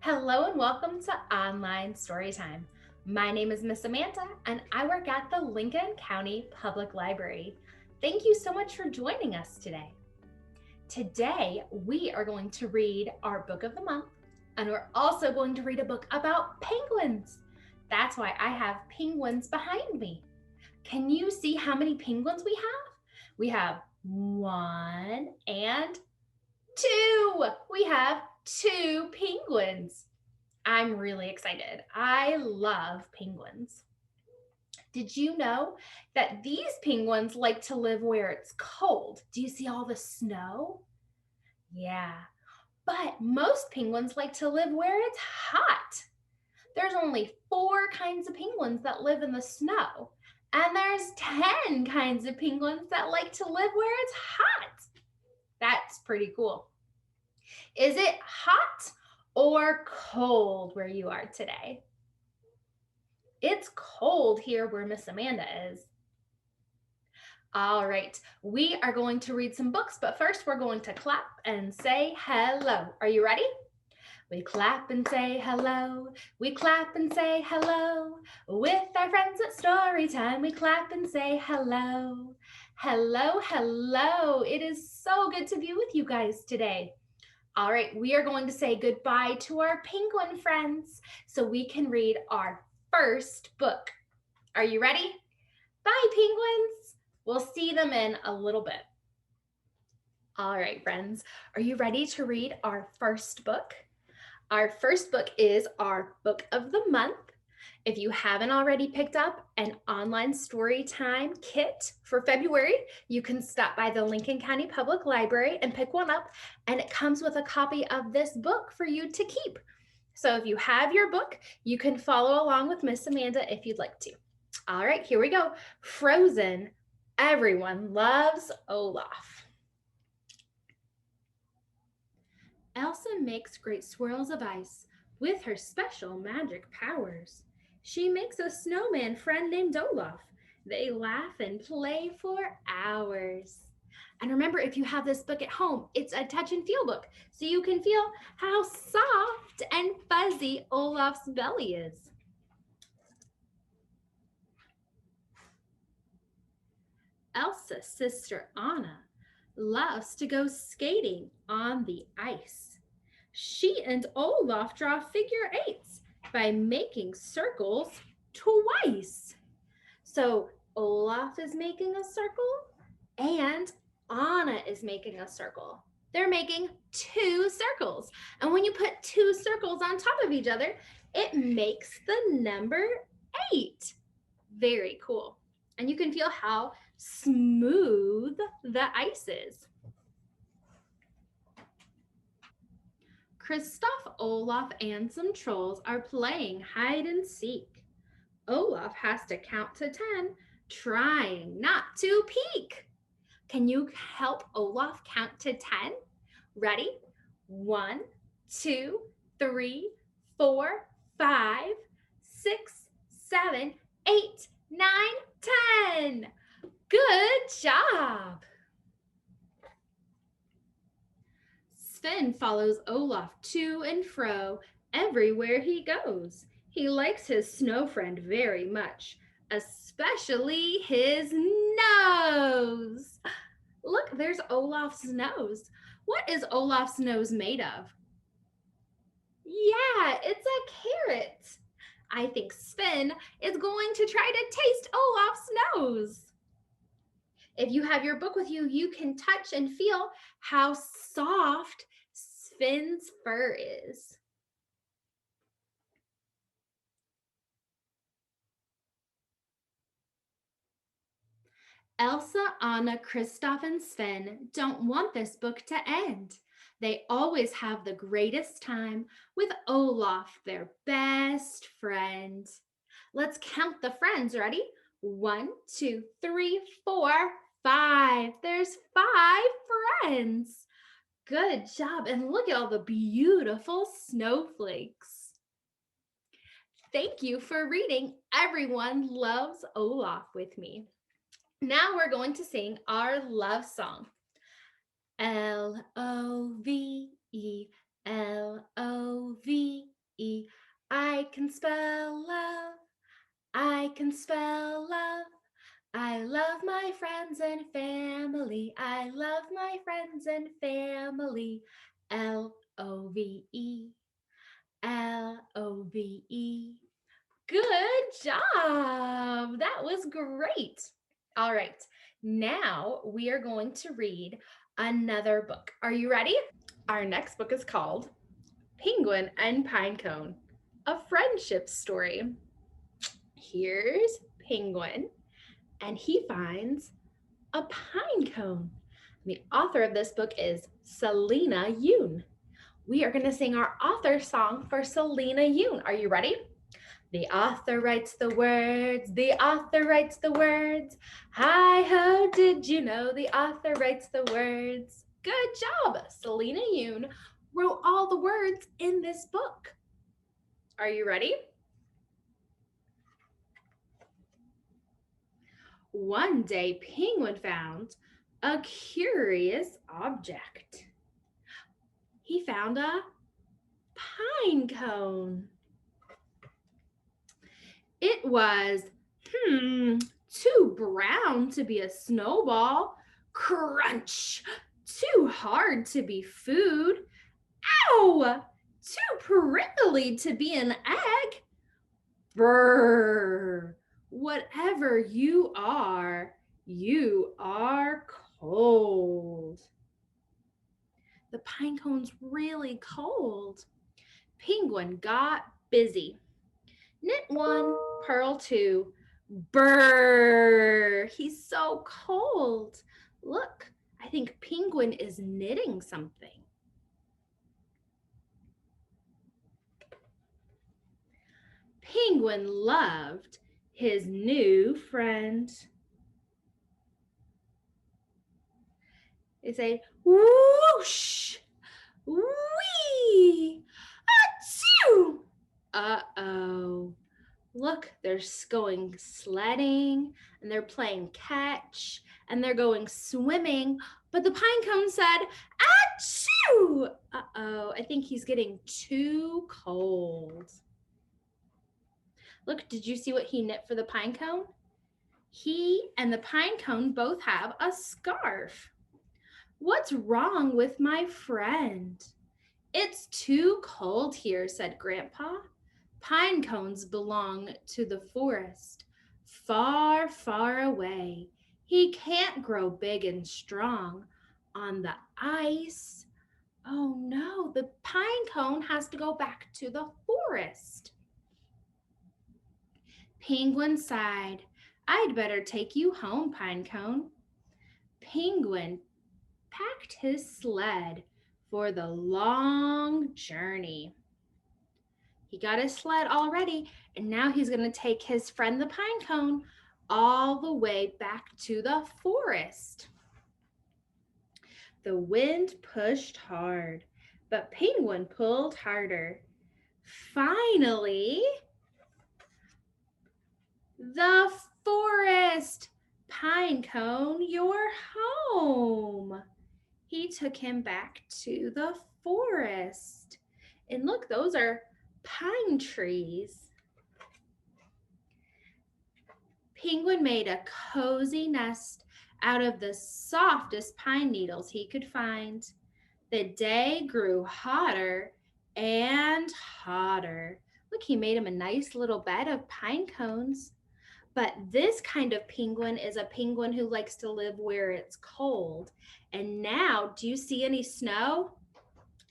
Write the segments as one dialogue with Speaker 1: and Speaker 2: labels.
Speaker 1: Hello and welcome to Online Storytime. My name is Miss Amanda and I work at the Lincoln County Public Library. Thank you so much for joining us today. Today we are going to read our book of the month and we're also going to read a book about penguins. That's why I have penguins behind me. Can you see how many penguins we have? We have one and two. We have two penguins. I'm really excited. I love penguins. Did you know that these penguins like to live where it's cold? Do you see all the snow? Yeah, but most penguins like to live where it's hot. There's only 4 kinds of penguins that live in the snow, and there's 10 kinds of penguins that like to live where it's hot. That's pretty cool. Is it hot or cold where you are today? It's cold here where Miss Amanda is. All right, we are going to read some books, but first we're going to clap and say hello. Are you ready? We clap and say hello. We clap and say hello. With our friends at Storytime, we clap and say hello. Hello, hello. It is so good to be with you guys today. All right, we are going to say goodbye to our penguin friends so we can read our first book. Are you ready? Bye, penguins. We'll see them in a little bit. All right, friends, are you ready to read our first book? Our first book is our book of the month. If you haven't already picked up an online story time kit for February, you can stop by the Lincoln County Public Library and pick one up, and it comes with a copy of this book for you to keep. So if you have your book, you can follow along with Miss Amanda if you'd like to. All right, here we go. Frozen. Everyone loves Olaf. Elsa makes great swirls of ice with her special magic powers. She makes a snowman friend named Olaf. They laugh and play for hours. And remember, if you have this book at home, it's a touch and feel book, so you can feel how soft and fuzzy Olaf's belly is. Elsa's sister Anna loves to go skating on the ice. She and Olaf draw figure eights by making circles twice. So Olaf is making a circle and Anna is making a circle. They're making 2 circles. And when you put 2 circles on top of each other, it makes the number 8. Very cool. And you can feel how smooth the ice is. Kristoff, Olaf, and some trolls are playing hide and seek. Olaf has to count to 10, trying not to peek. Can you help Olaf count to 10? Ready? 1, 2, 3, 4, 5, 6, 7, 8, 9, 10. Good job. Sven follows Olaf to and fro everywhere he goes. He likes his snow friend very much, especially his nose. Look, there's Olaf's nose. What is Olaf's nose made of? Yeah, it's a carrot. I think Sven is going to try to taste Olaf's nose. If you have your book with you, you can touch and feel how soft Sven's fur is. Elsa, Anna, Kristoff, and Sven don't want this book to end. They always have the greatest time with Olaf, their best friend. Let's count the friends. Ready? 1, 2, 3, 4, 5. There's 5 friends. Good job. And look at all the beautiful snowflakes. Thank you for reading Everyone Loves Olaf with me. Now we're going to sing our love song. Love, Love. can spell love. I love my friends and family. I love my friends and family. Love. Love. Good job. That was great. All right. Now we are going to read another book. Are you ready? Our next book is called Pinecone and Pinecone, a friendship story. Here's Penguin, and he finds a pine cone. The author of this book is Selena Yoon. We are going to sing our author song for Selena Yoon. Are you ready? The author writes the words, the author writes the words. Hi-ho, did you know the author writes the words? Good job! Selena Yoon wrote all the words in this book. Are you ready? One day, Penguin found a curious object. He found a pine cone. It was, too brown to be a snowball. Crunch! Too hard to be food. Ow! Too prickly to be an egg. Brr! Whatever you are cold. The pine cone's really cold. Penguin got busy. Knit 1, purl 2. Brr! He's so cold. Look, I think Penguin is knitting something. Penguin loved his new friend. They say, whoosh, wee, achoo. Uh-oh. Look, they're going sledding, and they're playing catch, and they're going swimming, but the pine cone said, achoo! Uh-oh, I think he's getting too cold. Look, did you see what he knit for the pine cone? He and the pine cone both have a scarf. What's wrong with my friend? It's too cold here, said Grandpa. Pine cones belong to the forest, far, far away. He can't grow big and strong on the ice. Oh no, the pine cone has to go back to the forest. Penguin sighed. I'd better take you home, Pinecone. Penguin packed his sled for the long journey. He got his sled all ready, and now he's going to take his friend the Pinecone all the way back to the forest. The wind pushed hard, but Penguin pulled harder. Finally, the forest! Pinecone, you're home! He took him back to the forest. And look, those are pine trees. Penguin made a cozy nest out of the softest pine needles he could find. The day grew hotter and hotter. Look, he made him a nice little bed of pine cones. But this kind of penguin is a penguin who likes to live where it's cold. And now, do you see any snow?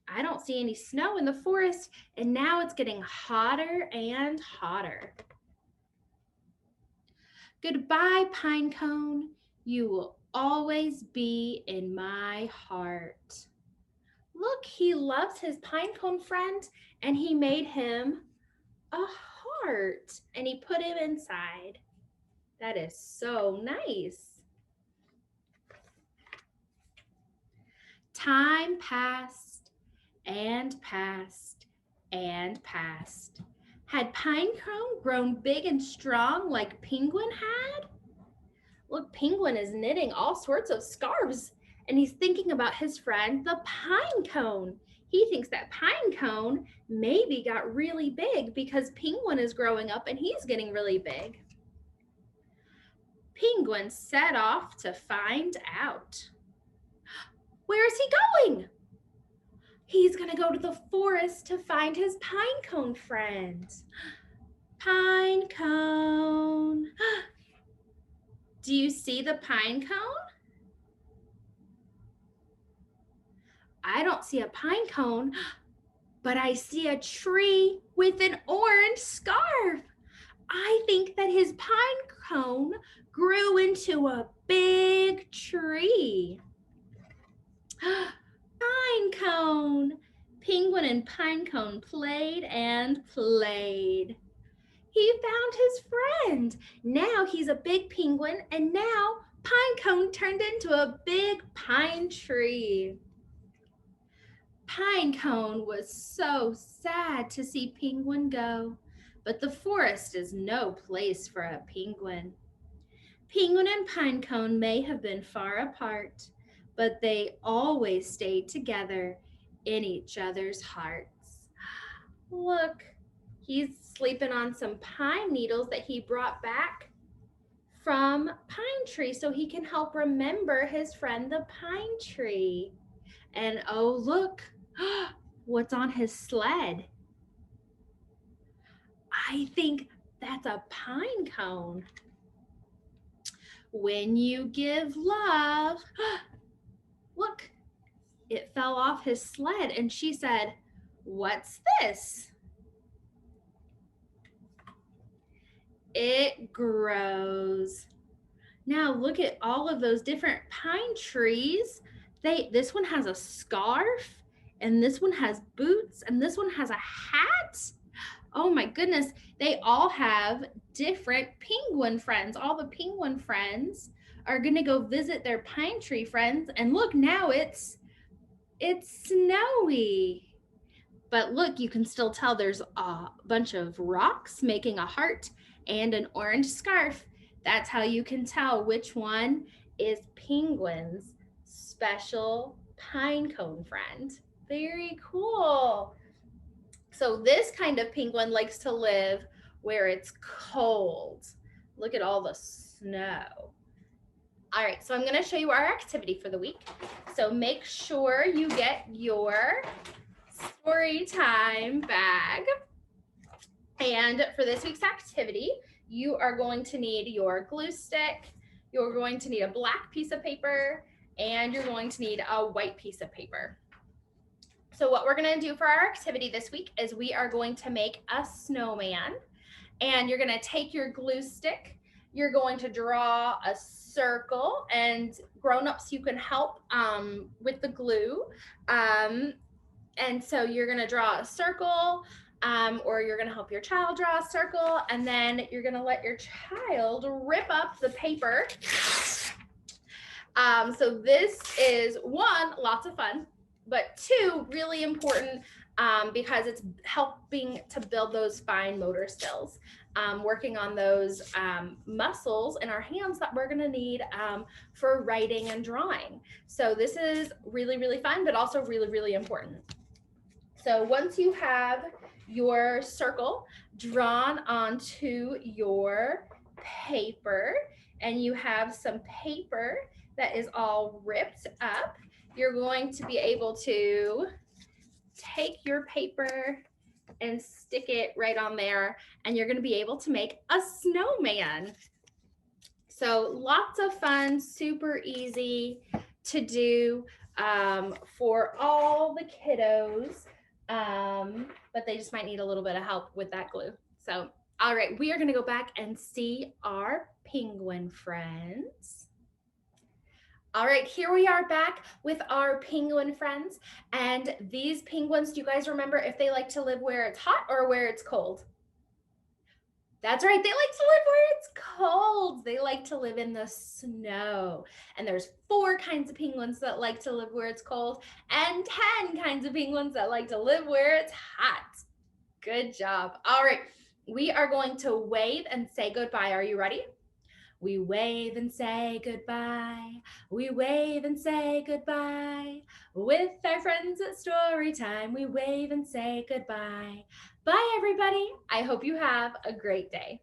Speaker 1: I don't see any snow in the forest, and now it's getting hotter and hotter. Goodbye, Pinecone. You will always be in my heart. Look, he loves his pinecone friend, and he made him a heart, and he put him inside. That is so nice. Time passed and passed and passed. Had Pinecone grown big and strong like Penguin had? Look, Penguin is knitting all sorts of scarves, and he's thinking about his friend, the Pinecone. He thinks that Pinecone maybe got really big because Penguin is growing up and he's getting really big. Penguin set off to find out. Where is he going? He's going to go to the forest to find his pinecone friend. Pinecone. Do you see the pinecone? I don't see a pinecone, but I see a tree with an orange scarf. I think that his pinecone grew into a big tree. Pinecone. Penguin and Pinecone played and played. He found his friend. Now he's a big penguin, and now Pinecone turned into a big pine tree. Pinecone was so sad to see Penguin go, but the forest is no place for a penguin. Penguin and Pinecone may have been far apart, but they always stayed together in each other's hearts. Look, he's sleeping on some pine needles that he brought back from Pine Tree so he can help remember his friend the pine tree. And oh, look, what's on his sled? I think that's a pine cone. When you give love, look, it fell off his sled, and she said, "What's this?" It grows. Now look at all of those different pine trees. This one has a scarf, and this one has boots, and this one has a hat. Oh my goodness, they all have different penguin friends. All the penguin friends are gonna go visit their pine tree friends, and look, now it's snowy. But look, you can still tell there's a bunch of rocks making a heart and an orange scarf. That's how you can tell which one is Penguin's special pinecone friend. Very cool. So this kind of penguin likes to live where it's cold. Look at all the snow. All right, so I'm going to show you our activity for the week. So make sure you get your story time bag. And for this week's activity, you are going to need your glue stick, you're going to need a black piece of paper, and you're going to need a white piece of paper. So what we're going to do for our activity this week is we are going to make a snowman, and you're going to take your glue stick, you're going to draw a circle, and grown-ups, you can help with the glue. And so you're going to draw a circle, or you're going to help your child draw a circle, and then you're going to let your child rip up the paper. So this is one, lots of fun, but two, really important because it's helping to build those fine motor skills, working on those muscles in our hands that we're gonna need for writing and drawing. So this is really, really fun, but also really, really important. So once you have your circle drawn onto your paper, and you have some paper that is all ripped up, you're going to be able to take your paper and stick it right on there, and you're going to be able to make a snowman. So lots of fun, super easy to do for all the kiddos, but they just might need a little bit of help with that glue. So, all right, we are going to go back and see our penguin friends. All right, here we are back with our penguin friends. And these penguins, do you guys remember if they like to live where it's hot or where it's cold? That's right, they like to live where it's cold. They like to live in the snow. And there's 4 kinds of penguins that like to live where it's cold, and 10 kinds of penguins that like to live where it's hot. Good job. All right, we are going to wave and say goodbye. Are you ready? We wave and say goodbye. We wave and say goodbye. With our friends at Storytime, we wave and say goodbye. Bye, everybody. I hope you have a great day.